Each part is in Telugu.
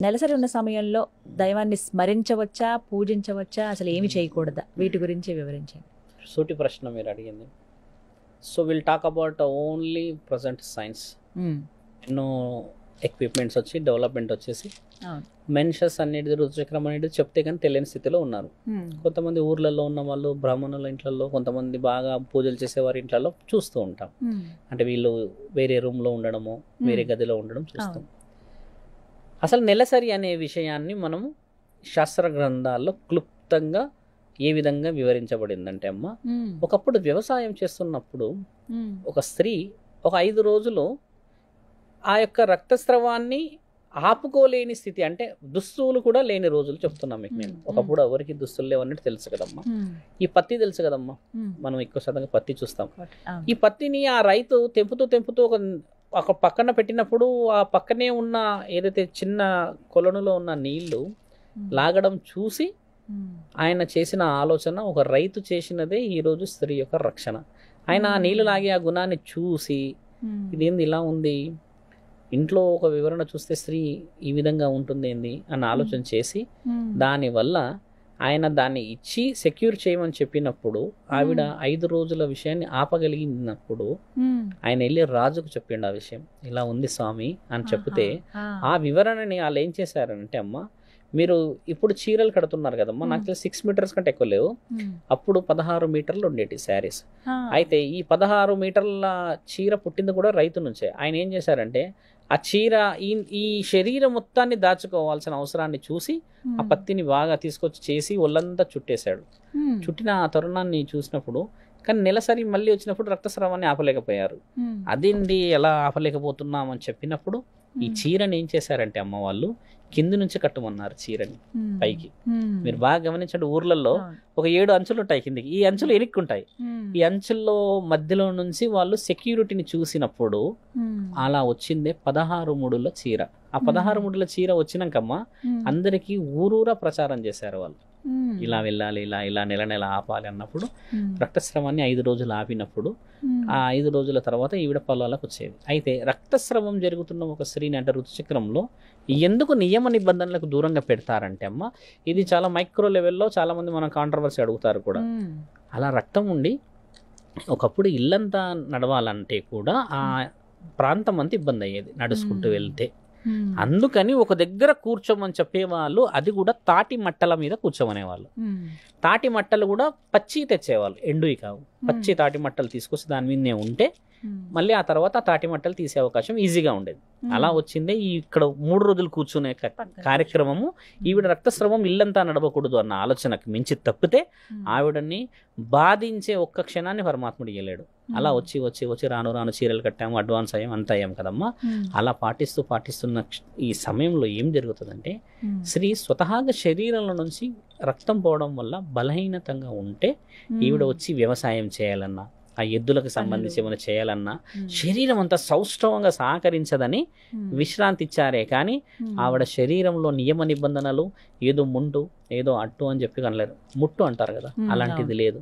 నెలసరి ఉన్న సమయంలో దైవాన్ని స్మరించవచ్చా, పూజించవచ్చా, అసలు ఏమి చేయకూడదా? వీటి గురించి వివరించండి. సూటి ప్రశ్న మీరు అడిగింది. So will talk about only present science. ఎన్నో ఎక్విప్మెంట్స్ వచ్చి డెవలప్మెంట్ వచ్చేసి మెన్షస్ అనేది రుతుచక్రం అనేది చెప్తే కానీ తెలియని స్థితిలో ఉన్నారు. కొంతమంది ఊర్లలో ఉన్న వాళ్ళు బ్రాహ్మణుల ఇంట్లలో, కొంతమంది బాగా పూజలు చేసేవారి ఇంట్లలో చూస్తూ ఉంటాం. అంటే వీళ్ళు వేరే రూమ్లో ఉండడము, వేరే గదిలో ఉండడం చూస్తాం. అసలు నెలసరి అనే విషయాన్ని మనము శాస్త్ర గ్రంథాల్లో క్లుప్తంగా ఏ విధంగా వివరించబడిందంటే అమ్మ, ఒకప్పుడు వ్యవసాయం చేస్తున్నప్పుడు ఒక స్త్రీ ఒక 5 రోజులు ఆ యొక్క రక్తస్రావాన్ని ఆపుకోలేని స్థితి, అంటే దుస్తులు కూడా లేని రోజులు చెప్తున్నాం మీకు నేను. ఒకప్పుడు ఎవరికి దుస్తులు లేవన్నట్టు తెలుసు కదమ్మా. ఈ పత్తి తెలుసు కదమ్మా, మనం ఎక్కువ శాతంగా పత్తి చూస్తాం. ఈ పత్తిని ఆ రైతు తెంపుతూ ఒక పక్కన పెట్టినప్పుడు ఆ పక్కనే ఉన్న ఏదైతే చిన్న కొలనులో ఉన్న నీళ్లు లాగడం చూసి ఆయన చేసిన ఆలోచన, ఒక రైతు చేసినదే ఈరోజు స్త్రీ యొక్క రక్షణ. ఆయన ఆ నీళ్లు లాగే ఆ గుణాన్ని చూసి ఇదేంది ఇలా ఉంది, ఇంట్లో ఒక వివరణ చూస్తే స్త్రీ ఈ విధంగా ఉంటుంది ఏంది అన్న ఆలోచన చేసి దానివల్ల ఆయన దాన్ని ఇచ్చి సెక్యూర్ చేయమని చెప్పినప్పుడు ఆవిడ 5 రోజుల విషయాన్ని ఆపగలిగినప్పుడు ఆయన వెళ్ళి రాజుకు చెప్పిండు ఆ విషయం, ఇలా ఉంది స్వామి అని చెప్తే ఆ వివరణని వాళ్ళు ఏం చేశారంటే, అమ్మ మీరు ఇప్పుడు చీరలు కడుతున్నారు కదమ్మా, నాకు తెలిసి 6 మీటర్స్ కంటే ఎక్కువ లేవు, అప్పుడు 16 మీటర్లు ఉండేటి శారీస్. అయితే ఈ 16 మీటర్ల చీర పుట్టింది కూడా రైతు నుంచే. ఆయన ఏం చేశారంటే ఆ చీర ఈ శరీరం మొత్తాన్ని దాచుకోవాల్సిన అవసరాన్ని చూసి ఆ పత్తిని బాగా తీసుకొచ్చి చేసి ఒళ్ళంతా చుట్టేశాడు. చుట్టిన ఆ తరుణాన్ని చూసినప్పుడు, కానీ నెలసరి మళ్ళీ వచ్చినప్పుడు రక్తస్రావాన్ని ఆపలేకపోయారు. అదేంటి ఎలా ఆపలేకపోతున్నాం అని చెప్పినప్పుడు ఈ చీరని ఏం చేశారంటే అమ్మ వాళ్ళు కింది నుంచి కట్టమన్నారు చీరని పైకి. మీరు బాగా గమనించండి, ఊర్లలో ఒక 7 అంచులు ఉంటాయి కిందికి, ఈ అంచులు ఎనిక్కుంటాయి. ఈ అంచుల్లో మధ్యలో నుంచి వాళ్ళు సెక్యూరిటీని చూసినప్పుడు అలా వచ్చిందే 16 ముడుల చీర. ఆ 16 ముడుల చీర వచ్చినాకమ్మ అందరికీ ఊరూరా ప్రచారం చేశారు వాళ్ళు, ఇలా వెళ్ళాలి, ఇలా నెల ఆపాలి అన్నప్పుడు రక్తస్రావాన్ని 5 రోజులు ఆపినప్పుడు ఆ 5 రోజుల తర్వాత ఈవిడ పొలాలకు వచ్చేది. అయితే రక్తస్రావం జరుగుతున్న ఒక స్త్రీని అంటే ఋతుచక్రంలో ఎందుకు నియమ నిబంధనలకు దూరంగా పెడతారంటే అమ్మ, ఇది చాలా మైక్రో లెవెల్లో చాలా మంది మన కాంట్రవర్సీ అడుగుతారు కూడా. అలా రక్తం ఉండి ఒకప్పుడు ఇల్లంతా నడవాలంటే కూడా ఆ ప్రాంతం అంతా ఇబ్బంది అయ్యేది నడుచుకుంటూ వెళ్తే. అందుకని ఒక దగ్గర కూర్చోమని చెప్పేవాళ్ళు, అది కూడా తాటి మట్టల మీద కూర్చోమనేవాళ్ళు. తాటి మట్టలు కూడా పచ్చి తెచ్చేవాళ్ళు, ఎండువి కావు. పచ్చి తాటి మట్టలు తీసుకొచ్చి దాని మీదనే ఉంటే మళ్ళీ ఆ తర్వాత ఆ తాటి మట్టలు తీసే అవకాశం ఈజీగా ఉండేది. అలా వచ్చిందే ఈ ఇక్కడ 3 రోజులు కూర్చునే కార్యక్రమము. ఈవిడ రక్తస్రావం ఇల్లంతా నడవకూడదు అన్న ఆలోచనకు మించి తప్పితే ఆవిడని బాధించే ఒక్క క్షణాన్ని పరమాత్ముడు ఇయ్యలేడు. అలా వచ్చి రాను చీరలు కట్టాము, అడ్వాన్స్ అయ్యాం, అంత అయ్యాం కదమ్మా. అలా పాటిస్తున్న ఈ సమయంలో ఏం జరుగుతుందంటే, స్త్రీ స్వతహాగా శరీరంలో నుంచి రక్తం పోవడం వల్ల బలహీనతంగా ఉంటే ఈవిడ వచ్చి వ్యవసాయం చేయాలన్నా, ఆ ఎద్దులకు సంబంధించి ఏమైనా చేయాలన్నా శరీరం అంతా సౌష్ఠవంగా సహకరించదని విశ్రాంతి ఇచ్చారే కానీ ఆవిడ శరీరంలో నియమ నిబంధనలు ఏదో ముంటు ఏదో అట్టు అని చెప్పి కనలేరు. ముట్టు అంటారు కదా, అలాంటిది లేదు.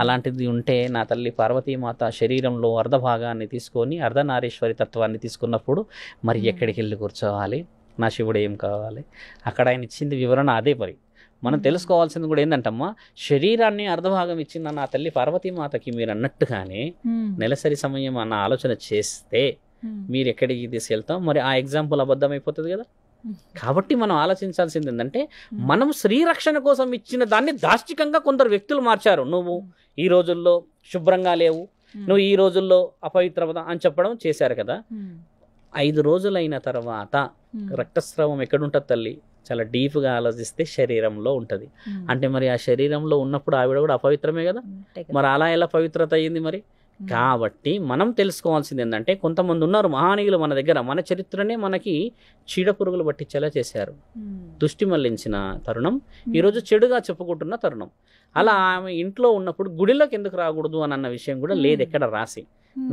అలాంటిది ఉంటే నా తల్లి పార్వతీమాత శరీరంలో అర్ధభాగాన్ని తీసుకొని అర్ధనారీశ్వరి తత్వాన్ని తీసుకున్నప్పుడు మరి ఎక్కడికి వెళ్ళి కూర్చోవాలి, నా శివుడు ఏం కావాలి? అక్కడ ఆయన ఇచ్చింది వివరణ అదే. మరి మనం తెలుసుకోవాల్సింది కూడా ఏంటంటమ్మా, శరీరాన్ని అర్ధభాగం ఇచ్చిన నా తల్లి పార్వతీమాతకి మీరు అన్నట్టుగానే నెలసరి సమయం అన్న ఆలోచన చేస్తే మీరు ఎక్కడికి తీసుకెళ్తాం? మరి ఆ ఎగ్జాంపుల్ అబద్ధం అయిపోతుంది కదా. కాబట్టి మనం ఆలోచించాల్సింది ఏంటంటే, మనం శ్రీరక్షణ కోసం ఇచ్చిన దాన్ని దాష్టికంగా కొందరు వ్యక్తులు మార్చారు. నువ్వు ఈ రోజుల్లో శుభ్రంగా లేవు, నువ్వు ఈ రోజుల్లో అపవిత్రత అని చెప్పడం చేశారు కదా. 5 రోజులైన తర్వాత రక్తస్రావం ఎక్కడుంటుంది తల్లి? చాలా డీప్గా ఆలోచిస్తే శరీరంలో ఉంటుంది. అంటే మరి ఆ శరీరంలో ఉన్నప్పుడు ఆవిడ కూడా అపవిత్రమే కదా. మరి అలా ఎలా పవిత్రత అయ్యింది మరి? కాబట్టి మనం తెలుసుకోవాల్సింది ఏంటంటే, కొంతమంది ఉన్నారు మహానీయులు మన దగ్గర, మన చరిత్రనే మనకి చీడపురుగులు పట్టించేలా చేశారు. దృష్టి మళ్లించిన తరుణం, ఈరోజు చెడుగా చెప్పుకుంటున్న తరుణం. అలా ఆమె ఇంట్లో ఉన్నప్పుడు గుడిలోకి ఎందుకు రాకూడదు అని అన్న విషయం కూడా లేదు ఎక్కడ రాసి.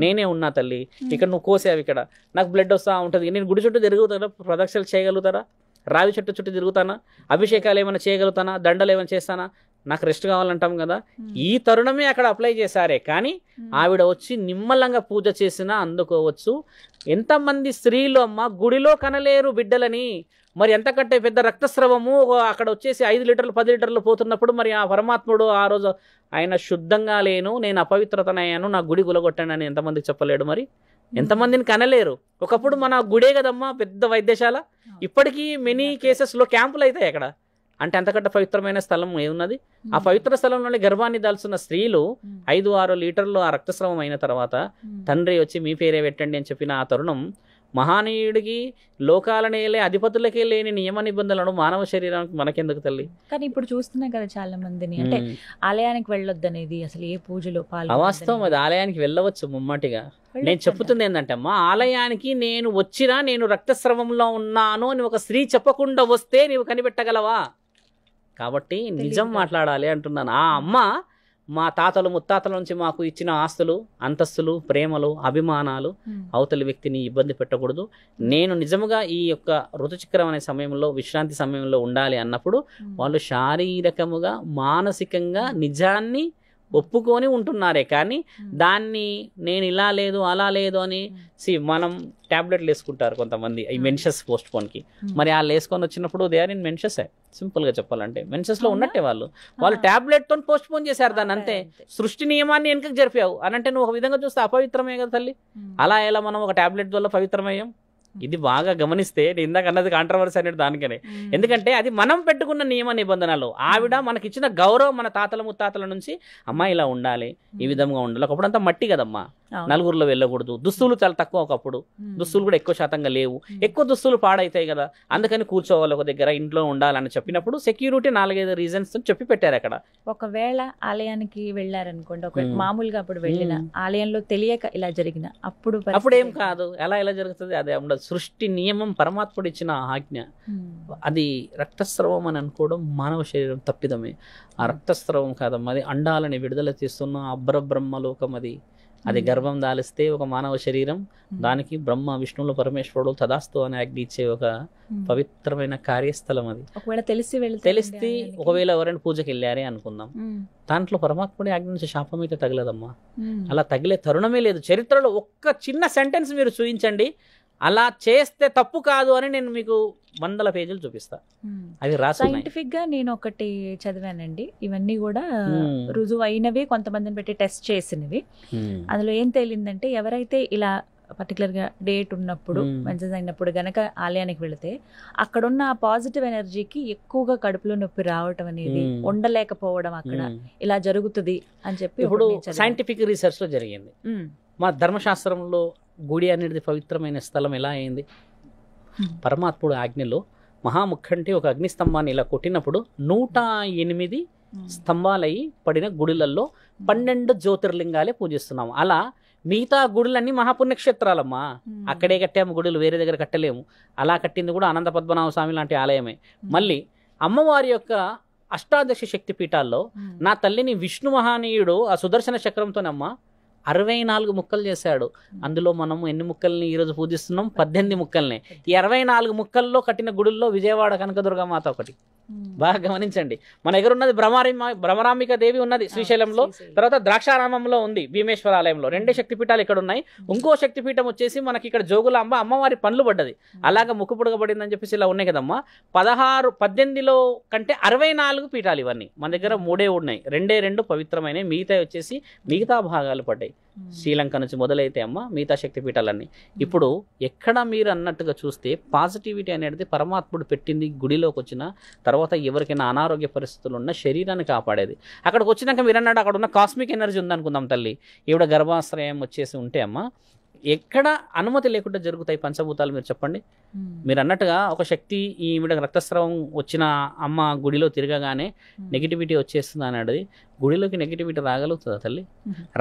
నేనే ఉన్నా తల్లి, ఇక్కడ నువ్వు కోసావు, ఇక్కడ నాకు బ్లడ్ వస్తూ ఉంటుంది, నేను గుడి చుట్టూ తిరుగుతారా, ప్రదక్షిణలు చేయగలుగుతారా, రావి చుట్టూ తిరుగుతానా, అభిషేకాలు ఏమైనా చేయగలుగుతానా, దండలు ఏమైనా చేస్తానా, నాకు రెస్ట్ కావాలంటాం కదా. ఈ తరుణమే అక్కడ అప్లై చేశారే కానీ ఆవిడ వచ్చి నిమ్మలంగా పూజ చేసినా అందుకోవచ్చు. ఎంతమంది స్త్రీలు అమ్మ గుడిలో కనలేరు బిడ్డలని, మరి ఎంతకంటే పెద్ద రక్తస్రవము అక్కడ వచ్చేసి 5 లీటర్లు 10 లీటర్లు పోతున్నప్పుడు మరి ఆ పరమాత్ముడు ఆ రోజు ఆయన శుద్ధంగా లేను, నేను అపవిత్రతనయ్యాను, నా గుడి గులగొట్టాను అని ఎంతమందికి చెప్పలేడు? మరి ఎంతమందిని కనలేరు? ఒకప్పుడు మన గుడే కదమ్మా పెద్ద వైద్యశాల. ఇప్పటికీ మెనీ కేసెస్లో క్యాంపులు అవుతాయి అక్కడ. అంటే అంతకంటే పవిత్రమైన స్థలం ఏమున్నది? ఆ పవిత్ర స్థలంలోని గర్భాన్ని దాల్చున్న స్త్రీలు 5-6 లీటర్లు ఆ రక్తస్రావం అయిన తర్వాత తండ్రి వచ్చి మీ పేరే పెట్టండి అని చెప్పిన ఆ తరుణం మహానీయుడికి లోకాలనేలే అధిపతులకే లేని నియమ నిబంధనలను మానవ శరీరానికి మనకెందుకు తల్లి? కానీ ఇప్పుడు చూస్తున్నాం కదా చాలా మందిని, అంటే ఆలయానికి వెళ్ళొద్దు అనేది, అసలు ఏ పూజలో అవాస్తవం. అది ఆలయానికి వెళ్ళవచ్చు ముమ్మటిగా. నేను చెప్తుంది ఏంటంటే అమ్మా, ఆలయానికి నేను వచ్చినా నేను రక్తస్రవంలో ఉన్నాను అని ఒక స్త్రీ చెప్పకుండా వస్తే నీవు కనిపెట్టగలవా? కాబట్టి నిజం మాట్లాడాలి అంటున్నాను. ఆ అమ్మ మా తాతలు ముత్తాతల నుంచి మాకు ఇచ్చిన ఆస్తులు, అంతస్తులు, ప్రేమలు, అభిమానాలు అవతలి వ్యక్తిని ఇబ్బంది పెట్టకూడదు. నేను నిజముగా ఈ యొక్క ఋతుచక్రం అనే సమయంలో, విశ్రాంతి సమయంలో ఉండాలి అన్నప్పుడు వాళ్ళు శారీరకముగా మానసికంగా నిజాన్ని ఒప్పుకొని ఉంటున్నారే కానీ దాన్ని నేను ఇలా లేదు అలా లేదు అని మనం ట్యాబ్లెట్లు వేసుకుంటారు కొంతమంది ఈ మెన్సెస్ పోస్ట్ పోన్కి. మరి వాళ్ళు వేసుకొని వచ్చినప్పుడు దే ఆర్ ఇన్ మెన్సెస్. సింపుల్గా చెప్పాలంటే మెన్సెస్లో ఉన్నట్టే వాళ్ళు ట్యాబ్లెట్తో పోస్ట్ పోన్ చేశారు దాన్ని, అంతే. సృష్టి నియమాన్ని వెనకకి జరిపావు అని అంటే నువ్వు ఒక విధంగా చూస్తే అపవిత్రమే కదా తల్లి. అలా ఎలా మనం ఒక ట్యాబ్లెట్ వల్ల పవిత్రమయ్యాం? ఇది బాగా గమనిస్తే ఇందాక అన్నది కాంట్రవర్సీ అనేది దానికనే. ఎందుకంటే అది మనం పెట్టుకున్న నియమ నిబంధనలు. ఆవిడ మనకిచ్చిన గౌరవం మన తాతల ముత్తాతల నుంచి, అమ్మా ఇలా ఉండాలి, ఈ విధంగా ఉండాలి. ఒకప్పుడు అంతా మట్టి కదమ్మా, నలుగురిలో వెళ్ళకూడదు, దుస్తులు చాలా తక్కువ, ఒకప్పుడు దుస్తులు కూడా ఎక్కువ శాతంగా లేవు, ఎక్కువ దుస్తులు పాడైతాయి కదా, అందుకని కూర్చోవాలి ఒక దగ్గర, ఇంట్లో ఉండాలని చెప్పినప్పుడు సెక్యూరిటీ 4-5 రీజన్స్ చెప్పి పెట్టారు అక్కడ. ఒకవేళ ఆలయానికి వెళ్ళారనుకోండి, మామూలుగా అప్పుడు వెళ్ళిన ఆలయంలో తెలియక ఇలా జరిగిన అప్పుడు ఏం కాదు. ఎలా జరుగుతుంది? అదే ఉండదు. సృష్టి నియమం, పరమాత్ముడు ఇచ్చిన ఆజ్ఞ. అది రక్తస్రవం అని అనుకోవడం మానవ శరీరం తప్పిదమే. ఆ రక్తస్రవం కాదమ్మా, అది అండాలని విడుదల చేస్తున్న అబ్రబ్రహ్మలోకం. అది గర్భం దాలిస్తే ఒక మానవ శరీరం, దానికి బ్రహ్మ విష్ణువులు పరమేశ్వరుడు తదాస్తు అని ఆజ్ఞ ఇచ్చే ఒక పవిత్రమైన కార్యస్థలం అది. ఒకవేళ తెలిస్తే ఒకవేళ ఎవరైనా పూజకి వెళ్ళారే అనుకుందాం, దాంట్లో పరమాత్ముడి ఆజ్ఞ నుంచి శాపం అయితే తగలదమ్మా. అలా తగిలే తరుణమే లేదు. చరిత్రలో ఒక్క చిన్న సెంటెన్స్ మీరు చూపించండి, అలా చేస్తే తప్పు కాదు అని నేను మీకు 100 పేజీలు చూపిస్తా. అవి రాసి సైంటిఫిక్ గా నేను ఒకటి చదివానండి, ఇవన్నీ కూడా రుజువు అయినవి, కొంతమందిని పెట్టి టెస్ట్ చేసినవి. అందులో ఏం తేలిందంటే, ఎవరైతే ఇలా పర్టికులర్ గా డేట్ ఉన్నప్పుడు, మెన్సెస్ అయినప్పుడు గనక ఆలయానికి వెళితే అక్కడున్న పాజిటివ్ ఎనర్జీకి ఎక్కువగా కడుపులో నొప్పి రావటం అనేది, ఉండలేకపోవడం అక్కడ ఇలా జరుగుతుంది అని చెప్పి ఇప్పుడు సైంటిఫిక్ రీసెర్చ్ లో జరిగింది. మా ధర్మశాస్త్రంలో గుడి అనేది పవిత్రమైన స్థలం ఎలా అయింది? పరమాత్ముడు ఆజ్ఞలో మహాముఖంటి ఒక అగ్నిస్తంభాన్ని ఇలా కొట్టినప్పుడు 108 స్తంభాలయ్యి పడిన గుడులలో 12 జ్యోతిర్లింగాలే పూజిస్తున్నాము. అలా మిగతా గుడులన్నీ మహాపుణ్యక్షేత్రాలమ్మా, అక్కడే కట్టాము గుడులు, వేరే దగ్గర కట్టలేము. అలా కట్టింది కూడా అనంత పద్మనాభ స్వామి లాంటి ఆలయమే. మళ్ళీ అమ్మవారి యొక్క అష్టాదశ శక్తి పీఠాల్లో నా తల్లిని విష్ణు మహానీయుడు ఆ సుదర్శన చక్రంతోనమ్మా 64 ముక్కలు చేశాడు. అందులో మనము ఎన్ని ముక్కల్ని ఈరోజు పూజిస్తున్నాం? 18 ముక్కల్ని. ఈ 64 ముక్కల్లో కట్టిన గుడుల్లో విజయవాడ కనకదుర్గమాత ఒకటి. బాగా గమనించండి. మన దగ్గర ఉన్నది భ్రమరాంబిక దేవి ఉన్నది శ్రీశైలంలో, తర్వాత ద్రాక్షారామంలో ఉంది భీమేశ్వర ఆలయంలో. 2 శక్తిపీఠాలు ఇక్కడ ఉన్నాయి. ఇంకో శక్తిపీఠం వచ్చేసి మనకి ఇక్కడ జోగులాంబ అమ్మవారి పండ్లు పడ్డది, అలాగా ముక్కు పుడగబడిందని చెప్పేసి ఇలా ఉన్నాయి కదమ్మా. 18లో కంటే 64 పీఠాలు ఇవన్నీ. మన దగ్గర 3 ఉన్నాయి, 2 పవిత్రమైనవి, మిగతా వచ్చేసి మిగతా భాగాలు పడ్డాయి. శ్రీలంక నుంచి మొదలైతే అమ్మ మిగతా శక్తిపీఠాలన్నీ. ఇప్పుడు ఎక్కడ మీరు అన్నట్టుగా చూస్తే పాజిటివిటీ అనేది పరమాత్ముడు పెట్టింది. గుడిలోకి వచ్చిన తర్వాత ఎవరికైనా అనారోగ్య పరిస్థితులు ఉన్న శరీరాన్ని కాపాడేది. అక్కడికి వచ్చినాక మీరు అన్నాడు అక్కడ ఉన్న కాస్మిక్ ఎనర్జీ ఉందనుకుందాం తల్లి, ఈవిడ గర్భాశ్రయం వచ్చేసి ఉంటే అమ్మ ఎక్కడ అనుమతి లేకుండా జరుగుతాయి పంచభూతాలు? మీరు చెప్పండి. మీరు అన్నట్టుగా ఒక శక్తి ఈవిడ రక్తస్రావం వచ్చిన అమ్మ గుడిలో తిరగగానే నెగిటివిటీ వచ్చేస్తుంది అన్నది, గుడిలోకి నెగిటివిటీ రాగలుగుతుందా తల్లి?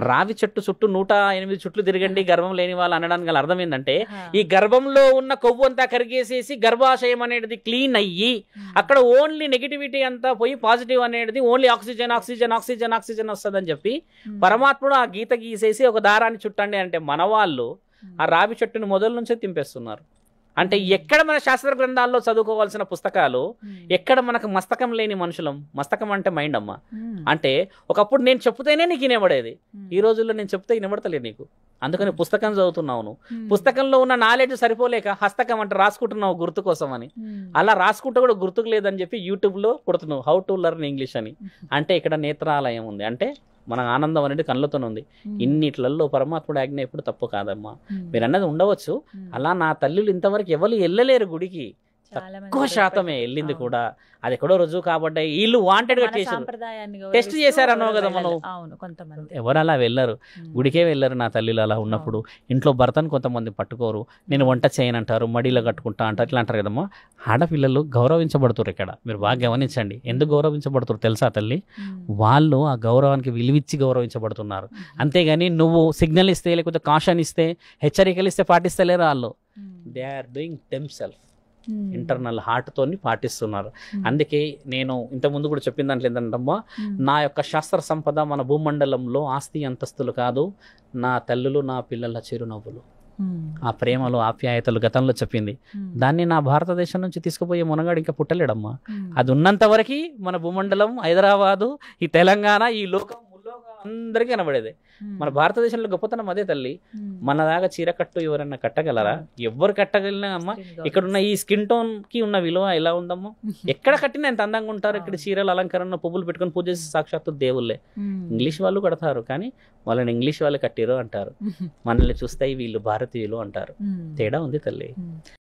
రావి చెట్టు చుట్టూ 108 చుట్లు తిరగండి గర్భం లేని వాళ్ళు అనడానికి గల అర్థం ఏంటంటే, ఈ గర్భంలో ఉన్న కొవ్వు అంతా కరిగేసేసి గర్భాశయం అనేది క్లీన్ అయ్యి అక్కడ ఓన్లీ నెగిటివిటీ అంతా పోయి పాజిటివ్ అనేది only oxygen oxygen oxygen oxygen వస్తుందని చెప్పి పరమాత్ముడు ఆ గీత గీసేసి ఒక దారాన్ని చుట్టండి అంటే మన వాళ్ళు ఆ రావి చెట్టుని మొదల నుంచే తింపేస్తున్నారు. అంటే ఎక్కడ మన శాస్త్ర గ్రంథాల్లో చదువుకోవాల్సిన పుస్తకాలు, ఎక్కడ మనకు మస్తకం లేని మనుషులం. మస్తకం అంటే మైండ్ అమ్మ. అంటే ఒకప్పుడు నేను చెప్తేనే నీకు వినబడేది, ఈ రోజుల్లో నేను చెప్తే వినబడతలేదు నీకు. అందుకని పుస్తకం చదువుతున్నావు నువ్వు. పుస్తకంలో ఉన్న నాలెడ్జ్ సరిపోలేక హస్తకం అంటే రాసుకుంటున్నావు గుర్తు కోసం అని. అలా రాసుకుంటే కూడా గుర్తుకు లేదని చెప్పి యూట్యూబ్లో కొడుతున్నావు హౌ టు లెర్న్ ఇంగ్లీష్ అని. అంటే ఇక్కడ నేత్రాలయం ఉంది, అంటే మన ఆనందం అనేది కళ్ళతోనే ఉంది. ఇన్నిట్లలో పరమాత్ముడు ఆజ్ఞ ఎప్పుడు తప్పు కాదమ్మా. మీరు అన్నది ఉండవచ్చు. అలా నా తల్లులు ఇంతవరకు ఎవరు వెళ్ళలేరు గుడికి, తక్కువ శాతమే వెళ్ళింది కూడా. అది ఎక్కడో రుజువు కాబట్టి వీళ్ళు వాంటెడ్ గా టెస్ట్ చేశారన్నావు కదా మనం. ఎవరు అలా వెళ్ళరు, గుడికే వెళ్ళరు నా తల్లిలు. అలా ఉన్నప్పుడు ఇంట్లో భర్తను కొంతమంది పట్టుకోరు, నేను వంట చేయనంటారు, మడిలో కట్టుకుంటా అంటారు, ఇట్లా అంటారు కదమ్మా. ఆడపిల్లలు గౌరవించబడుతారు ఇక్కడ. మీరు బాగా గమనించండి. ఎందుకు గౌరవించబడుతారు తెలుసా తల్లి? వాళ్ళు ఆ గౌరవానికి విలువిచ్చి గౌరవించబడుతున్నారు. అంతేగాని నువ్వు సిగ్నల్ ఇస్తే, లేకపోతే కాషన్ ఇస్తే, హెచ్చరికలు ఇస్తే పాటిస్తలేరు వాళ్ళు. They are doing themselves. Internal heart తోని పాటిస్తున్నారు. అందుకే నేను ఇంతకుముందు కూడా చెప్పిన దాంట్లో ఏంటంటమ్మా, నా యొక్క శాస్త్ర సంపద మన భూమండలంలో ఆస్తి అంతస్తులు కాదు, నా తల్లులు నా పిల్లల చిరునవ్వులు, ఆ ప్రేమలు ఆప్యాయతలు గతంలో చెప్పింది. దాన్ని నా భారతదేశం నుంచి తీసుకుపోయే మునగాడు ఇంకా పుట్టలేడమ్మా. అది ఉన్నంత వరకు మన భూమండలం, హైదరాబాదు, ఈ తెలంగాణ, ఈ లోకం అందరికీ కనబడేది. మన భారతదేశంలో గొప్పతనం అదే తల్లి. మన దాకా చీర కట్టు ఎవరన్నా కట్టగలరా? ఎవ్వరు కట్టగలిగినా అమ్మా. ఇక్కడ ఉన్న ఈ స్కిన్ టోన్ కి ఉన్న విలువ ఎలా ఉందమ్మా? ఎక్కడ కట్టినా ఎంత అందంగా ఉంటారు. ఇక్కడ చీరలు అలంకరణ పువ్వులు పెట్టుకొని పూజ చేసి సాక్షాత్తు దేవుళ్ళే. ఇంగ్లీష్ వాళ్ళు కడతారు, కానీ వాళ్ళని ఇంగ్లీష్ వాళ్ళు కట్టిరు అంటారు. మనల్ని చూస్తే వీళ్ళు భారతీయులు అంటారు. తేడా ఉంది తల్లి.